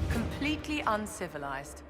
Completely uncivilized.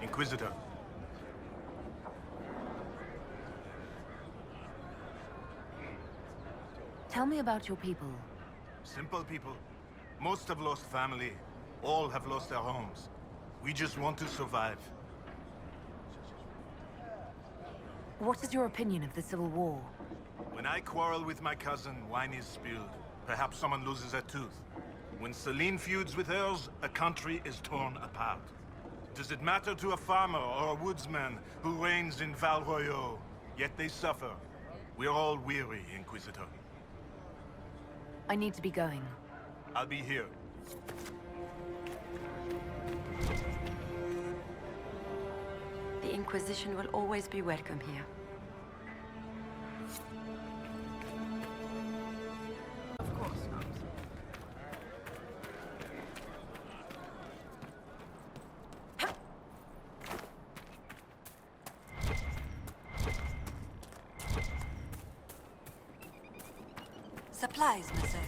Inquisitor. Tell me about your people. Simple people. Most have lost family. All have lost their homes. We just want to survive. What is your opinion of the Civil War? When I quarrel with my cousin, wine is spilled. Perhaps someone loses a tooth. When Celine feuds with hers, a country is torn apart. Does it matter to a farmer or a woodsman who reigns in Val Royeaux? Yet they suffer. We're all weary, Inquisitor. I need to be going. I'll be here. The Inquisition will always be welcome here. Of course not. Supplies, monsieur.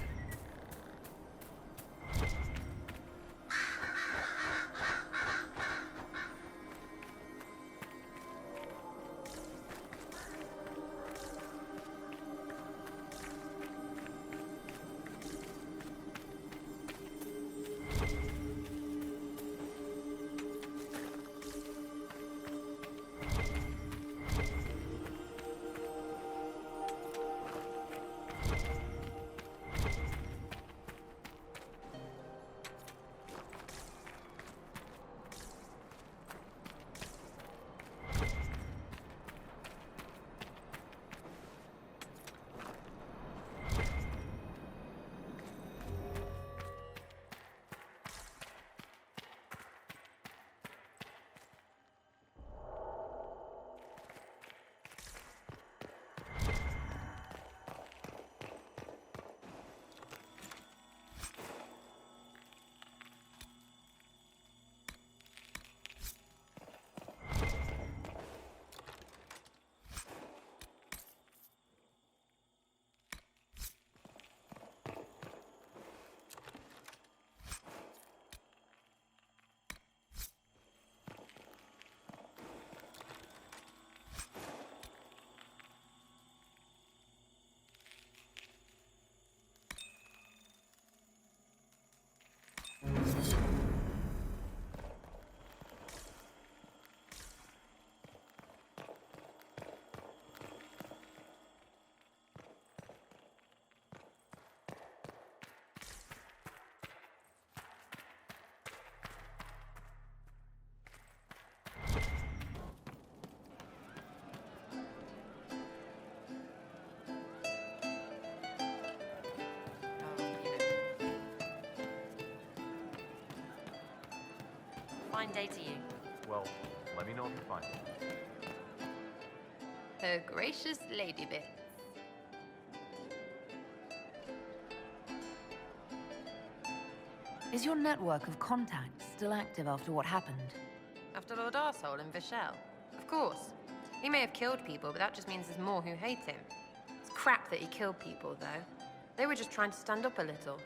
fine day to you. Well, let me know if you find it. Her gracious lady bit. Is your network of contacts still active after what happened? After Lord Arsehole and Vishal? Of course. He may have killed people, but that just means there's more who hate him. It's crap that he killed people, though. They were just trying to stand up a little.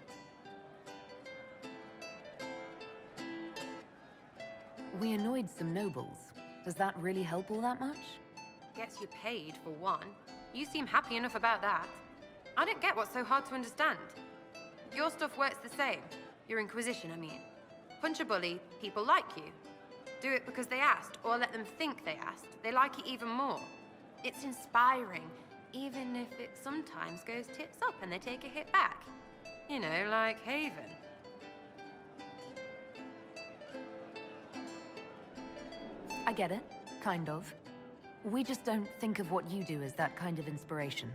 We annoyed some nobles. Does that really help all that much? Gets you paid, for one. You seem happy enough about that. I don't get what's so hard to understand. Your stuff works the same. Your Inquisition, I mean. Punch a bully, people like you. Do it because they asked, or let them think they asked. They like it even more. It's inspiring, even if it sometimes goes tits up and they take a hit back. You know, like Haven. I get it, kind of. We just don't think of what you do as that kind of inspiration.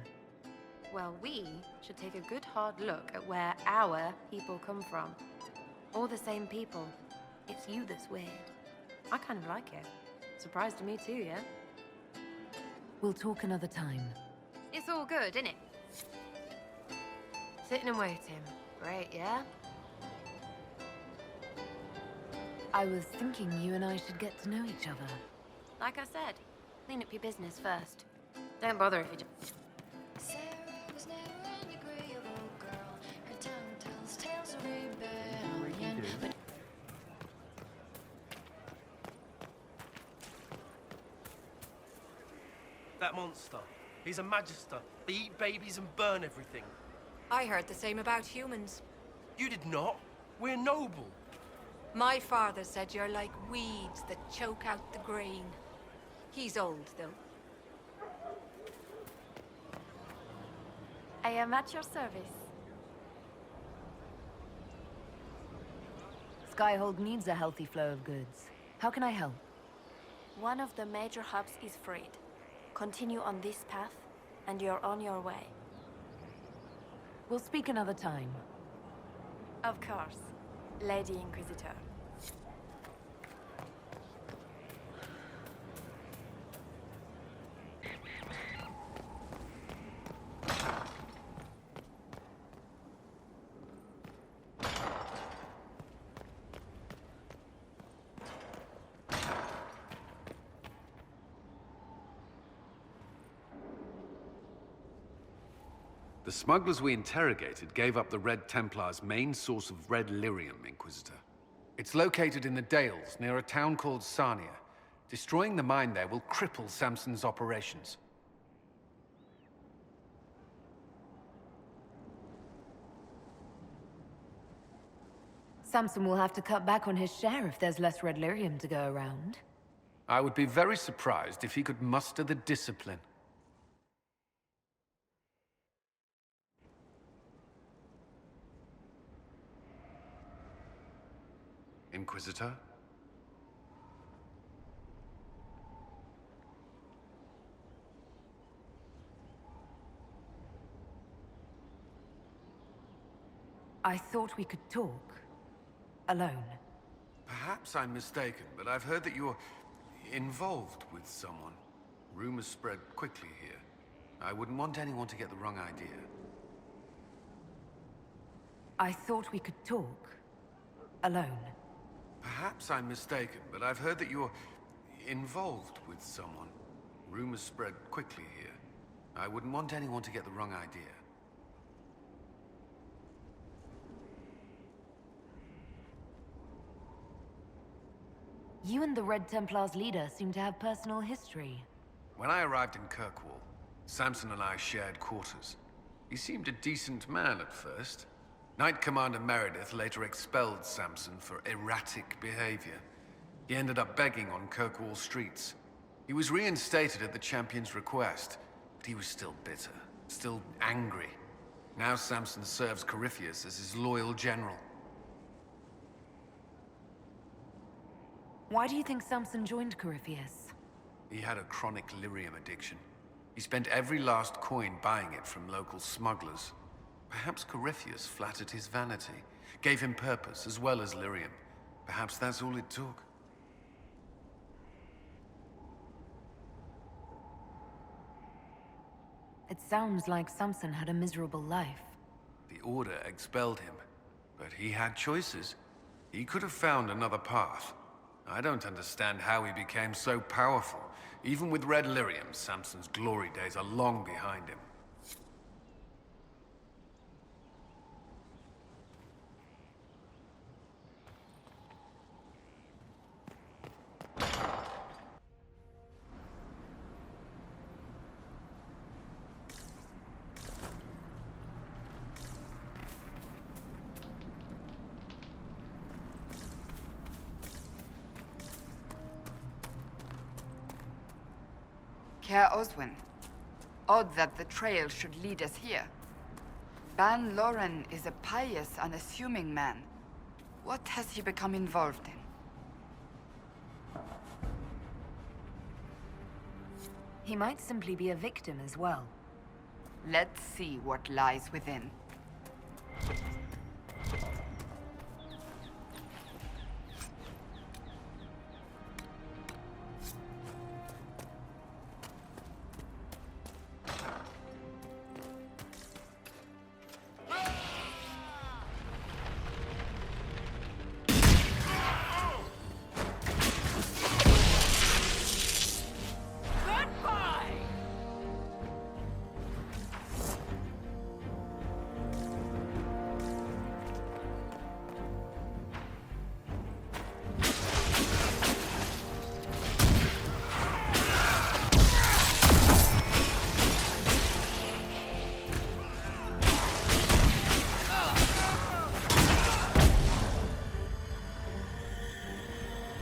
Well, we should take a good hard look at where our people come from. All the same people. It's you that's weird. I kind of like it. Surprise to me too, yeah? We'll talk another time. It's all good, isn't it? Sitting and waiting. Great, yeah? I was thinking you and I should get to know each other. Like I said, clean up your business first. Don't bother if you just... Sera was never an agreeable girl. Her tongue tells tales of rebellion. But that monster. He's a magister. They eat babies and burn everything. I heard the same about humans. You did not. We're noble. My father said you're like weeds that choke out the grain. He's old, though. I am at your service. Skyhold needs a healthy flow of goods. How can I help? One of the major hubs is freed. Continue on this path, and you're on your way. We'll speak another time. Of course, Lady Inquisitor. The smugglers we interrogated gave up the Red Templar's main source of red lyrium, Inquisitor. It's located in the Dales, near a town called Sarnia. Destroying the mine there will cripple Samson's operations. Samson will have to cut back on his share if there's less red lyrium to go around. I would be very surprised if he could muster the discipline. Inquisitor? I thought we could talk. Alone. Perhaps I'm mistaken, but I've heard that you're involved with someone. Rumors spread quickly here. I wouldn't want anyone to get the wrong idea. I thought we could talk. Alone. Perhaps I'm mistaken, but I've heard that you're involved with someone. Rumors spread quickly here. I wouldn't want anyone to get the wrong idea. You and the Red Templar's leader seem to have personal history. When I arrived in Kirkwall, Samson and I shared quarters. He seemed a decent man at first. Knight Commander Meredith later expelled Samson for erratic behavior. He ended up begging on Kirkwall streets. He was reinstated at the Champion's request, but he was still bitter, still angry. Now Samson serves Corypheus as his loyal general. Why do you think Samson joined Corypheus? He had a chronic lyrium addiction. He spent every last coin buying it from local smugglers. Perhaps Corypheus flattered his vanity, gave him purpose as well as lyrium. Perhaps that's all it took. It sounds like Samson had a miserable life. The Order expelled him, but he had choices. He could have found another path. I don't understand how he became so powerful. Even with Red Lyrium, Samson's glory days are long behind him. Caer Oswin. Odd that the trail should lead us here. Ban Loren is a pious, unassuming man. What has he become involved in? He might simply be a victim as well. Let's see what lies within.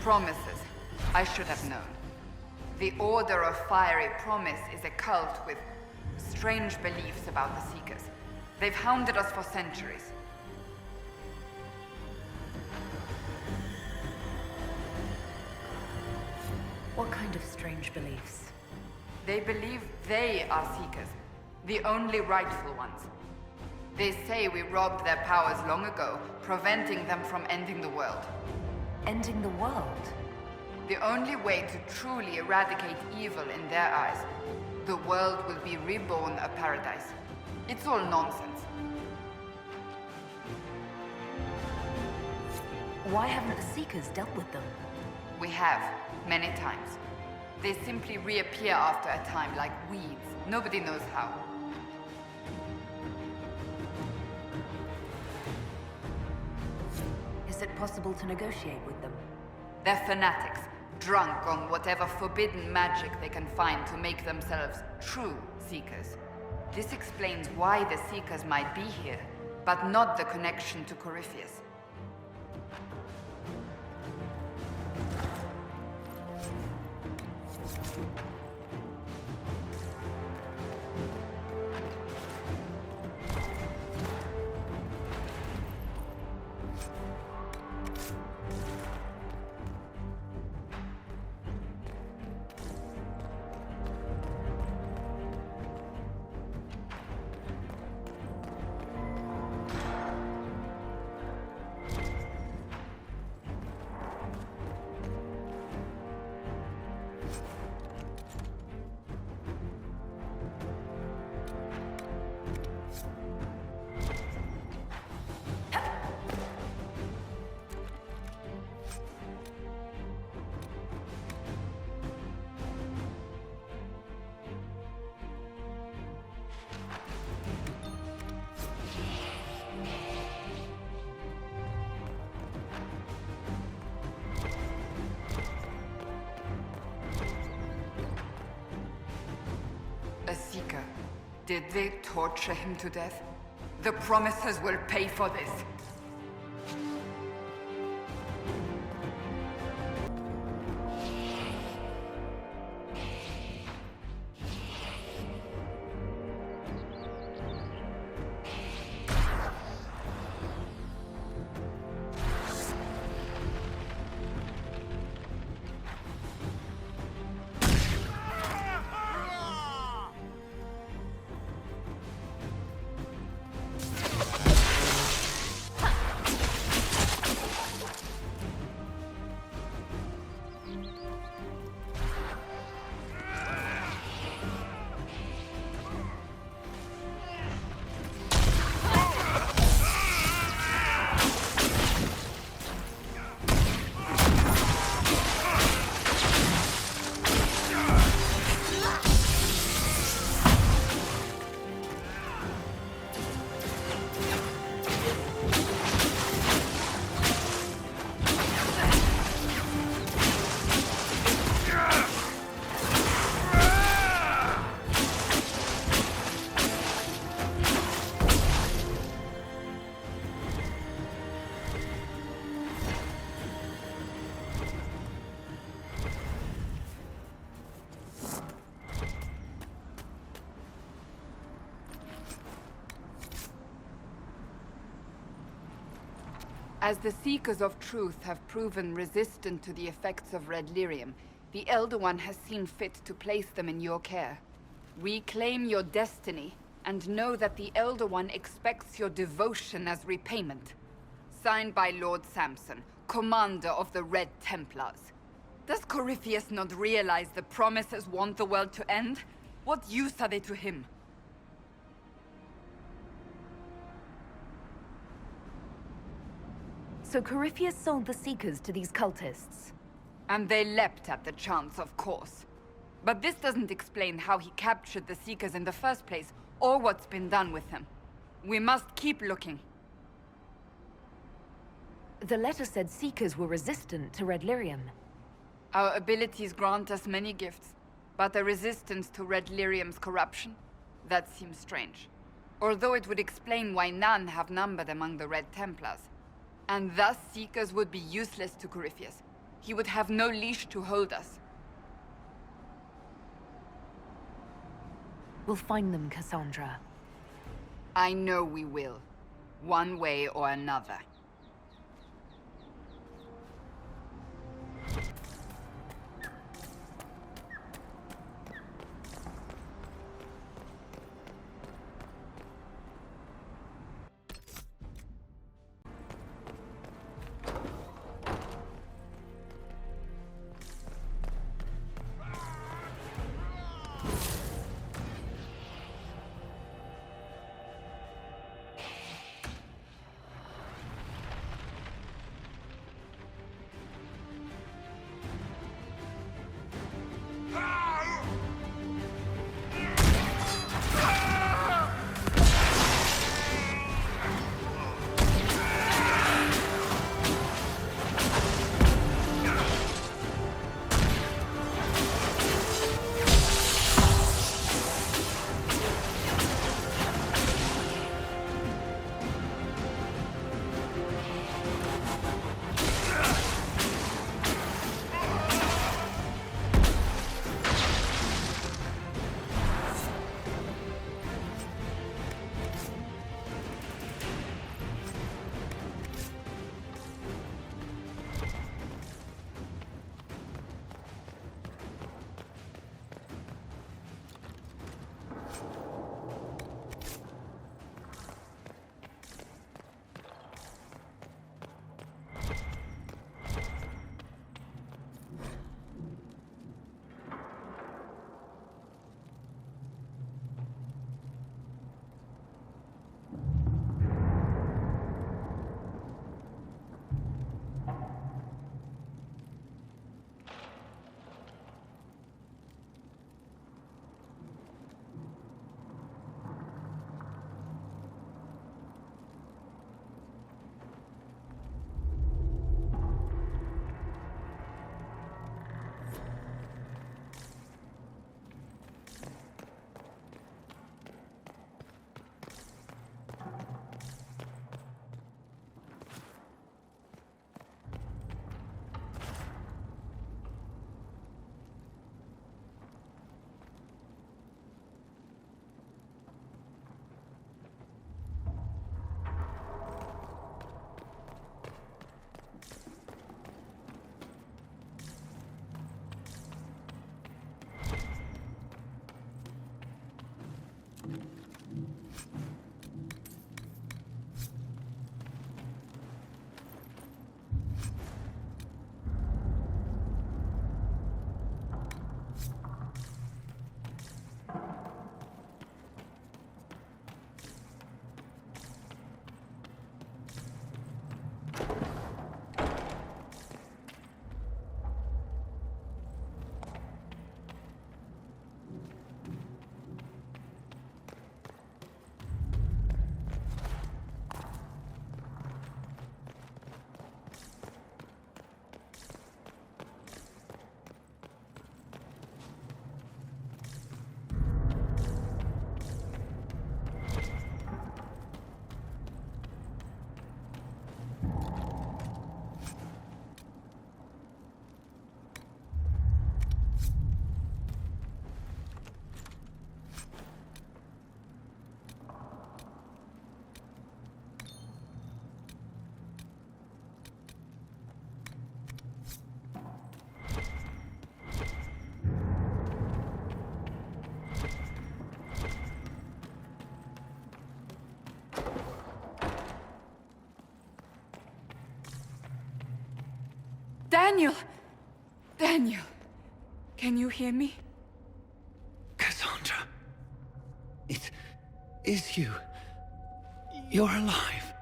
Promises. I should have known. The Order of Fiery Promise is a cult with strange beliefs about the Seekers. They've hounded us for centuries. What kind of strange beliefs? They believe they are Seekers, the only rightful ones. They say we robbed their powers long ago, preventing them from ending the world. Ending the world? The only way to truly eradicate evil in their eyes, the world will be reborn a paradise. It's all nonsense. Why haven't the Seekers dealt with them? We have, many times. They simply reappear after a time like weeds. Nobody knows how. Is it possible to negotiate with them? They're fanatics, drunk on whatever forbidden magic they can find to make themselves true Seekers. This explains why the Seekers might be here, but not the connection to Corypheus. A Seeker. Did they torture him to death? The Promisers will pay for this. As the Seekers of Truth have proven resistant to the effects of red lyrium, the Elder One has seen fit to place them in your care. Reclaim your destiny, and know that the Elder One expects your devotion as repayment. Signed by Lord Samson, Commander of the Red Templars. Does Corypheus not realize the promises want the world to end? What use are they to him? So Corypheus sold the Seekers to these cultists? And they leapt at the chance, of course. But this doesn't explain how he captured the Seekers in the first place, or what's been done with them. We must keep looking. The letter said Seekers were resistant to red lyrium. Our abilities grant us many gifts, but a resistance to red lyrium's corruption? That seems strange. Although it would explain why none have numbered among the Red Templars. And thus Seekers would be useless to Corypheus. He would have no leash to hold us. We'll find them, Cassandra. I know we will. One way or another. Daniel! Daniel! Can you hear me? Cassandra. It is you. You're alive.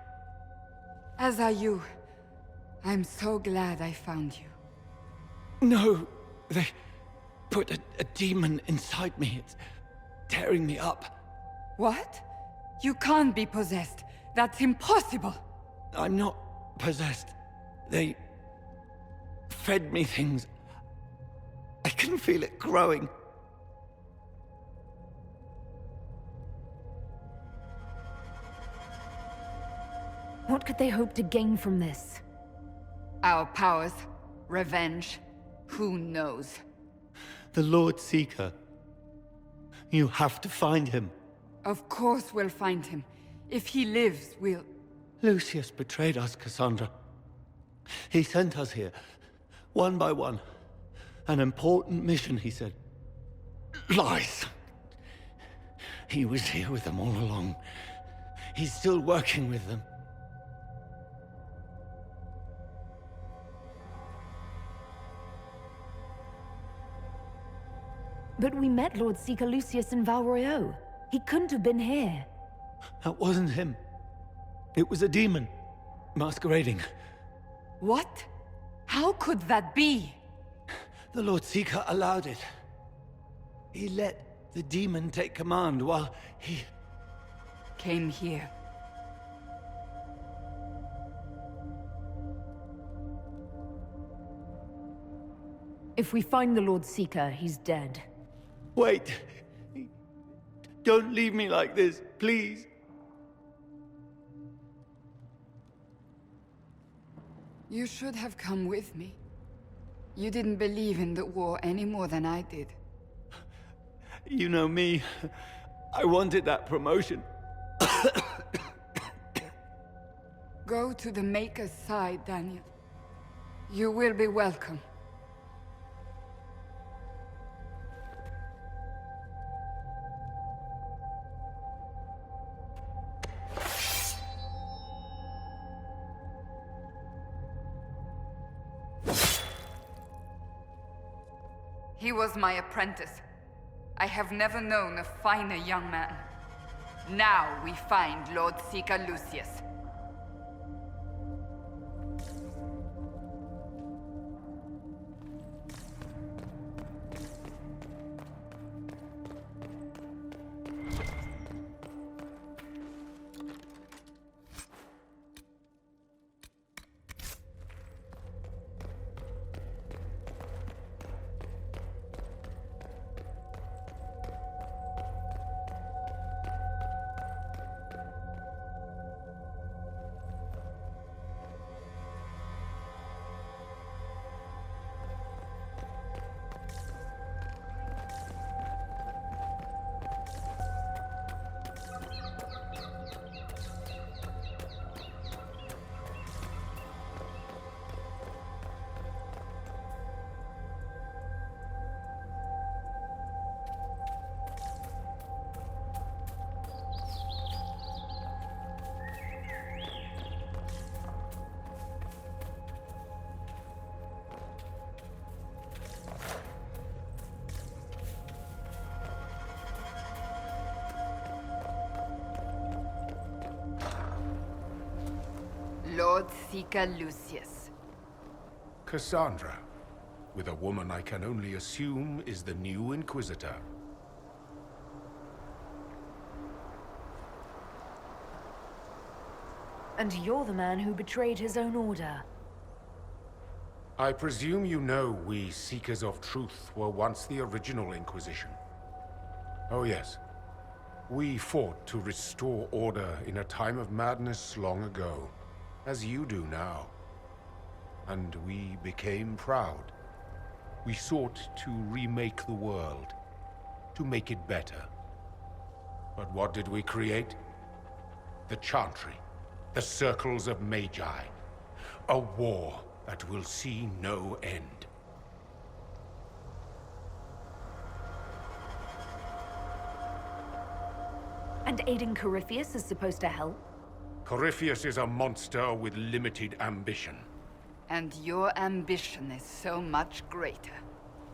As are you. I'm so glad I found you. No, they put a demon inside me. It's tearing me up. What? You can't be possessed. That's impossible. I'm not possessed. They fed me things. I can feel it growing. What could they hope to gain from this? Our powers, revenge, who knows? The Lord Seeker. You have to find him. Of course we'll find him. If he lives, we'll... Lucius betrayed us, Cassandra. He sent us here, one by one. An important mission, he said. Lies! He was here with them all along. He's still working with them. But we met Lord Seeker Lucius in Valeuziii. He couldn't have been here. That wasn't him. It was a demon, masquerading. What? How could that be? The Lord Seeker allowed it. He let the demon take command while he... came here. If we find the Lord Seeker, he's dead. Wait! Don't leave me like this, please! You should have come with me. You didn't believe in the war any more than I did. You know me. I wanted that promotion. Go to the Maker's side, Daniel. You will be welcome. He was my apprentice. I have never known a finer young man. Now we find Lord Seeker Lucius. Lord Seeker Lucius. Cassandra, with a woman I can only assume is the new Inquisitor. And you're the man who betrayed his own order. I presume you know we Seekers of Truth were once the original Inquisition. Oh yes. We fought to restore order in a time of madness long ago, as you do now. And we became proud. We sought to remake the world, to make it better. But what did we create? The Chantry, the Circles of Magi. A war that will see no end. And aiding Corypheus is supposed to help? Corypheus is a monster with limited ambition. And your ambition is so much greater.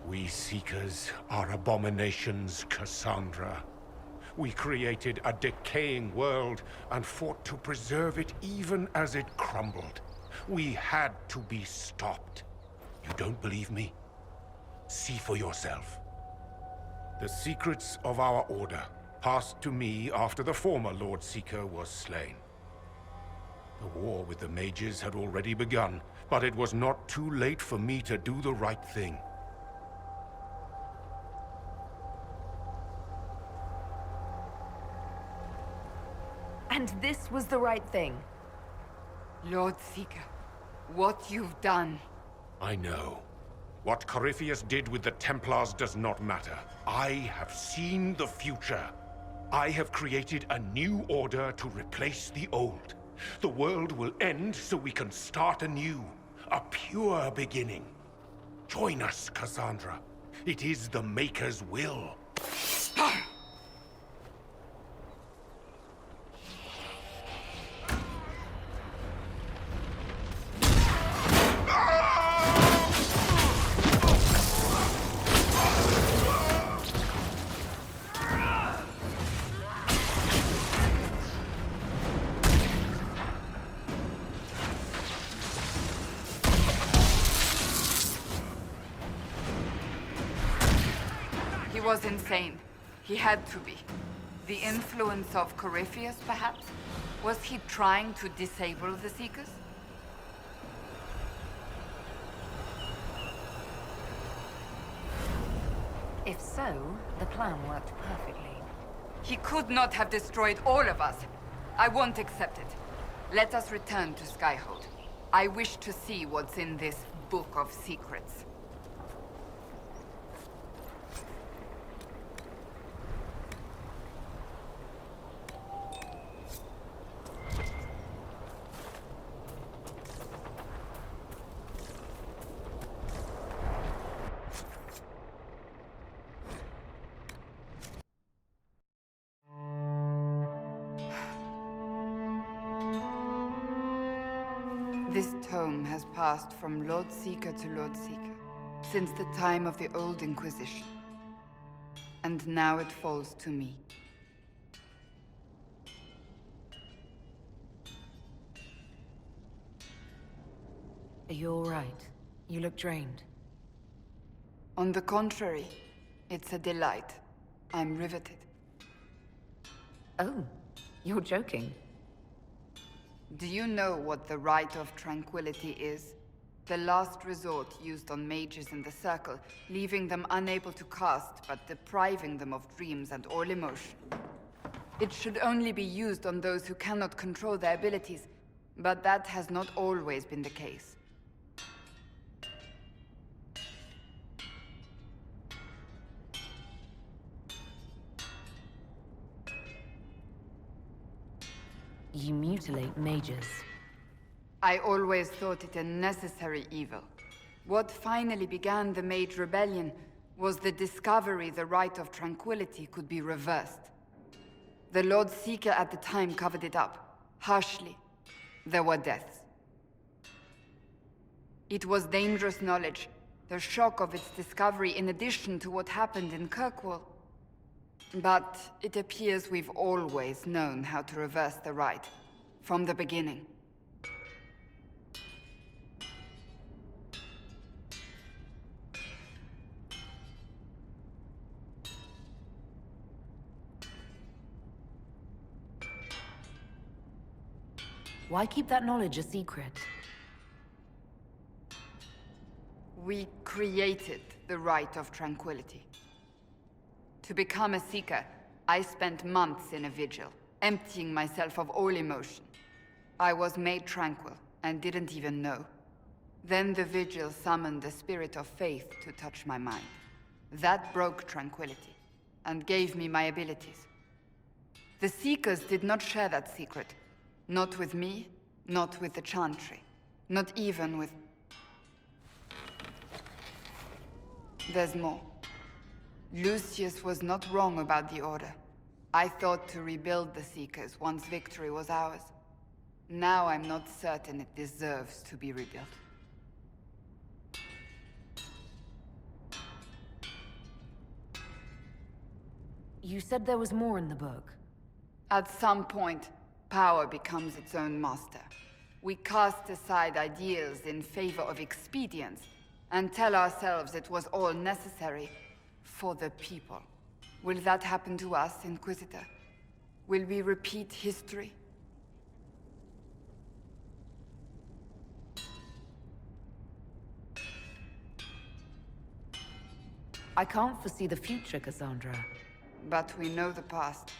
We Seekers are abominations, Cassandra. We created a decaying world and fought to preserve it even as it crumbled. We had to be stopped. You don't believe me? See for yourself. The secrets of our order passed to me after the former Lord Seeker was slain. The war with the mages had already begun, but it was not too late for me to do the right thing. And this was the right thing. Lord Seeker, what you've done. I know. What Corypheus did with the Templars does not matter. I have seen the future. I have created a new order to replace the old. The world will end so we can start anew. A pure beginning. Join us, Cassandra. It is the Maker's will. He was insane. He had to be. The influence of Corypheus, perhaps? Was he trying to disable the Seekers? If so, the plan worked perfectly. He could not have destroyed all of us. I won't accept it. Let us return to Skyhold. I wish to see what's in this book of secrets. This tome has passed from Lord Seeker to Lord Seeker, since the time of the old Inquisition. And now it falls to me. Are you all right? You look drained. On the contrary, it's a delight. I'm riveted. Oh, you're joking. Do you know what the Rite of Tranquility is? The last resort used on mages in the Circle, leaving them unable to cast, but depriving them of dreams and all emotion. It should only be used on those who cannot control their abilities, but that has not always been the case. You mutilate mages. I always thought it a necessary evil. What finally began the Mage Rebellion was the discovery the Rite of Tranquility could be reversed. The Lord Seeker at the time covered it up, harshly. There were deaths. It was dangerous knowledge, the shock of its discovery in addition to what happened in Kirkwall. But it appears we've always known how to reverse the rite, from the beginning. Why keep that knowledge a secret? We created the Rite of Tranquility. To become a Seeker, I spent months in a vigil, emptying myself of all emotion. I was made tranquil, and didn't even know. Then the vigil summoned the spirit of faith to touch my mind. That broke tranquility, and gave me my abilities. The Seekers did not share that secret. Not with me, not with the Chantry, not even with... There's more. Lucius was not wrong about the Order. I thought to rebuild the Seekers once victory was ours. Now I'm not certain it deserves to be rebuilt. You said there was more in the book. At some point, power becomes its own master. We cast aside ideals in favor of expedience, and tell ourselves it was all necessary for the people. Will that happen to us, Inquisitor? Will we repeat history? I can't foresee the future, Cassandra. But we know the past.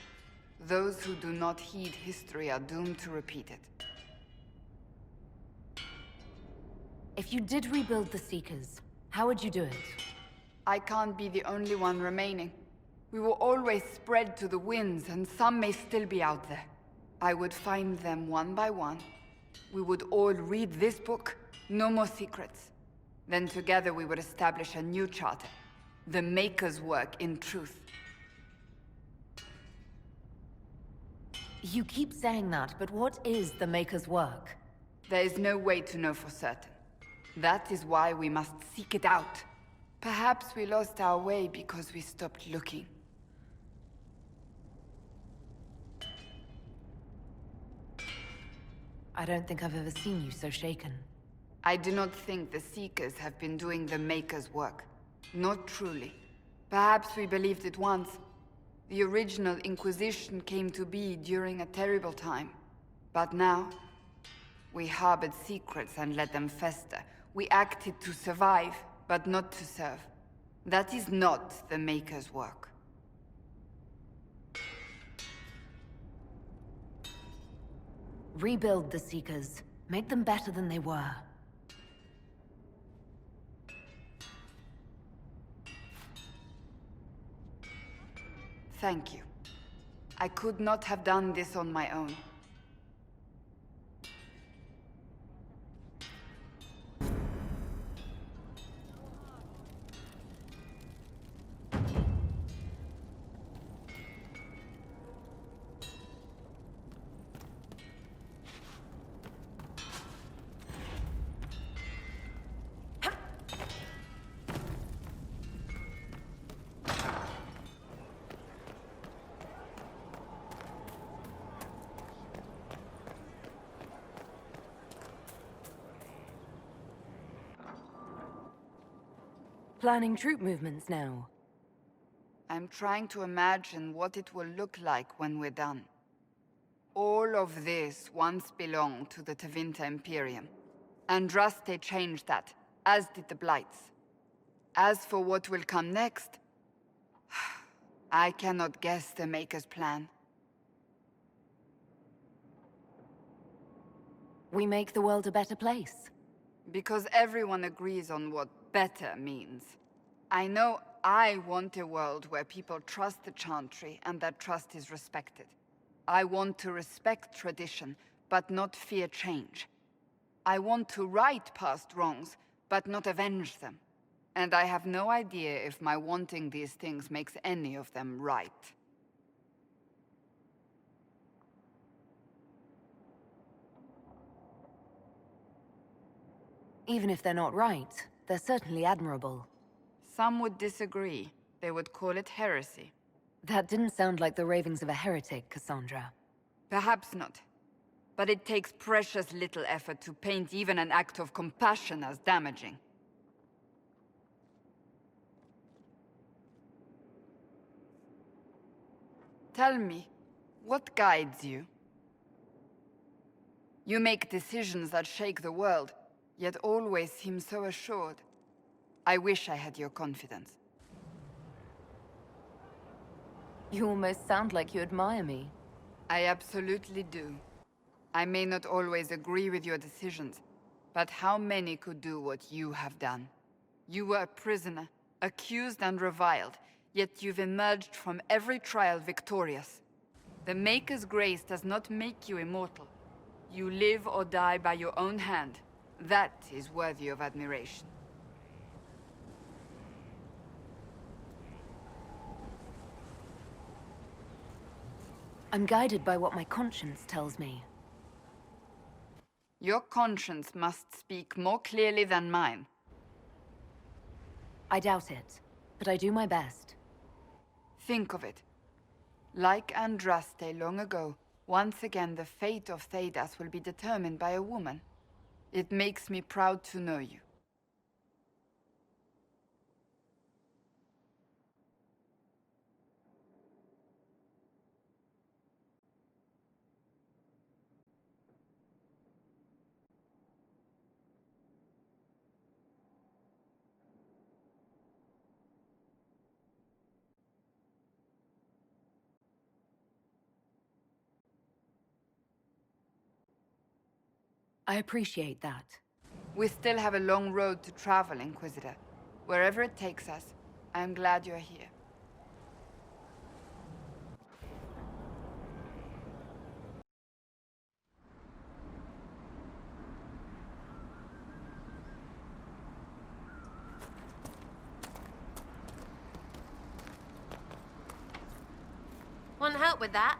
Those who do not heed history are doomed to repeat it. If you did rebuild the Seekers, how would you do it? I can't be the only one remaining. We will always spread to the winds, and some may still be out there. I would find them one by one. We would all read this book. No more secrets. Then together we would establish a new charter. The Maker's work in truth. You keep saying that, but what is the Maker's work? There is no way to know for certain. That is why we must seek it out. Perhaps we lost our way because we stopped looking. I don't think I've ever seen you so shaken. I do not think the Seekers have been doing the Maker's work. Not truly. Perhaps we believed it once. The original Inquisition came to be during a terrible time. But now, we harbored secrets and let them fester. We acted to survive, but not to serve. That is not the Maker's work. Rebuild the Seekers. Make them better than they were. Thank you. I could not have done this on my own. Planning troop movements now. I'm trying to imagine what it will look like when we're done. All of this once belonged to the Tevinter Imperium. Andraste changed that, as did the Blights. As for what will come next, I cannot guess the Maker's plan. We make the world a better place. Because everyone agrees on what better means. I know I want a world where people trust the Chantry and that trust is respected. I want to respect tradition, but not fear change. I want to right past wrongs, but not avenge them. And I have no idea if my wanting these things makes any of them right. Even if they're not right, they're certainly admirable. Some would disagree. They would call it heresy. That didn't sound like the ravings of a heretic, Cassandra. Perhaps not. But it takes precious little effort to paint even an act of compassion as damaging. Tell me, what guides you? You make decisions that shake the world, yet always seem so assured. I wish I had your confidence. You almost sound like you admire me. I absolutely do. I may not always agree with your decisions, but how many could do what you have done? You were a prisoner, accused and reviled, yet you've emerged from every trial victorious. The Maker's grace does not make you immortal. You live or die by your own hand. That is worthy of admiration. I'm guided by what my conscience tells me. Your conscience must speak more clearly than mine. I doubt it, but I do my best. Think of it. Like Andraste long ago, once again the fate of Thedas will be determined by a woman. It makes me proud to know you. I appreciate that. We still have a long road to travel, Inquisitor. Wherever it takes us, I'm glad you're here. Want help with that?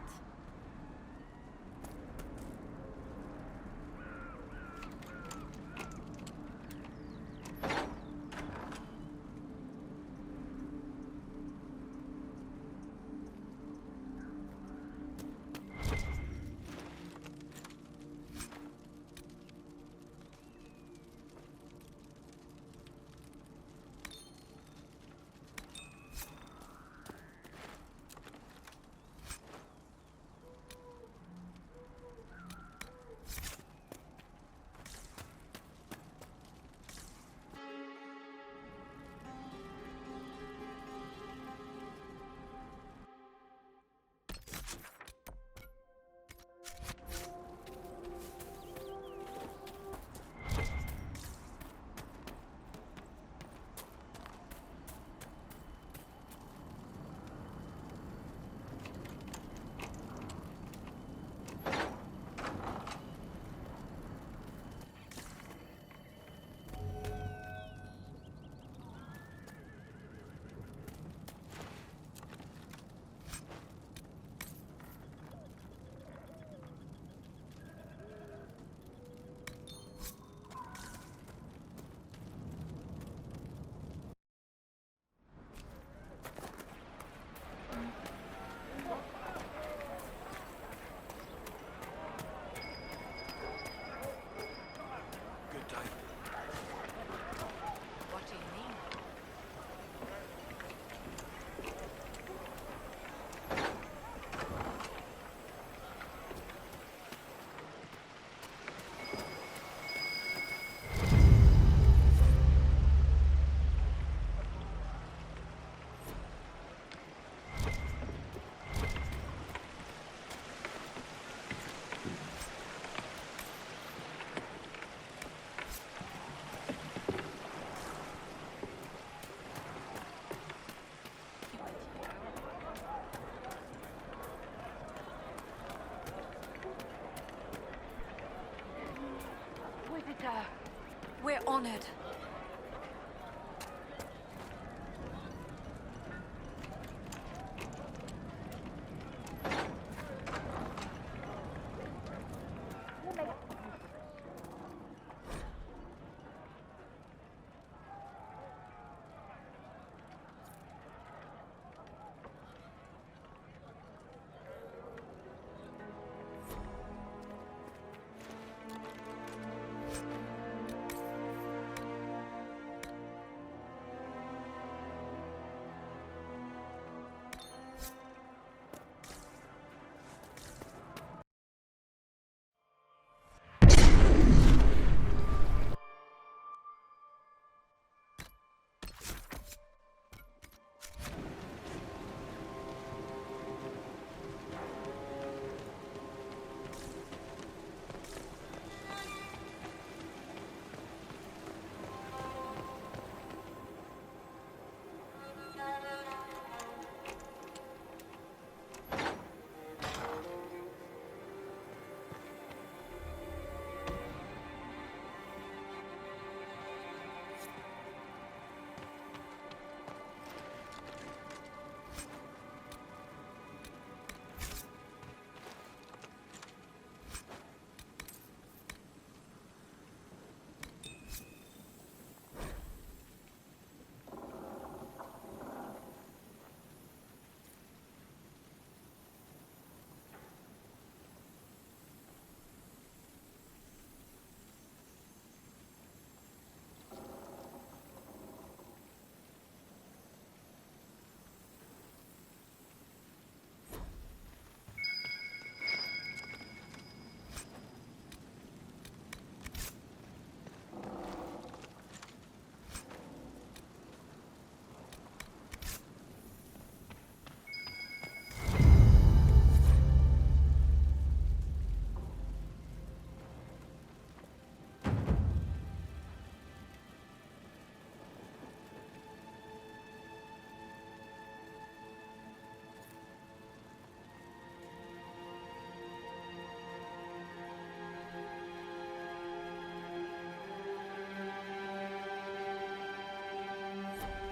We're on it.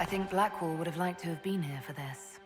think BlackWall would have liked to have been here for this.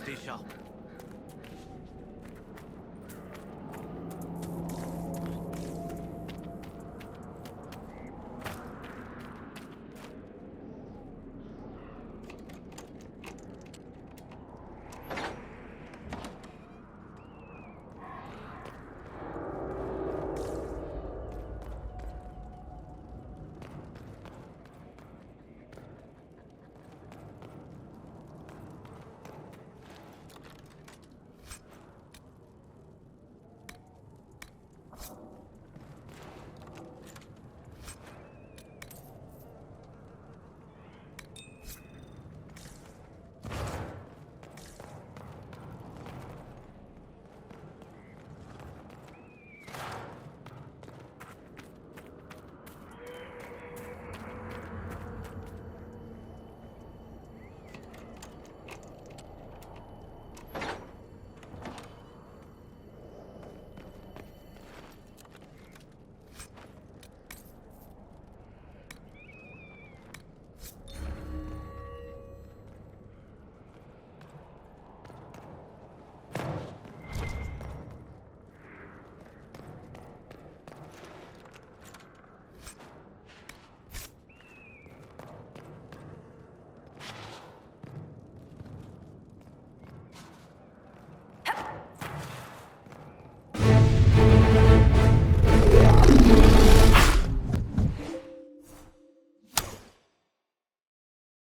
Stay sharp.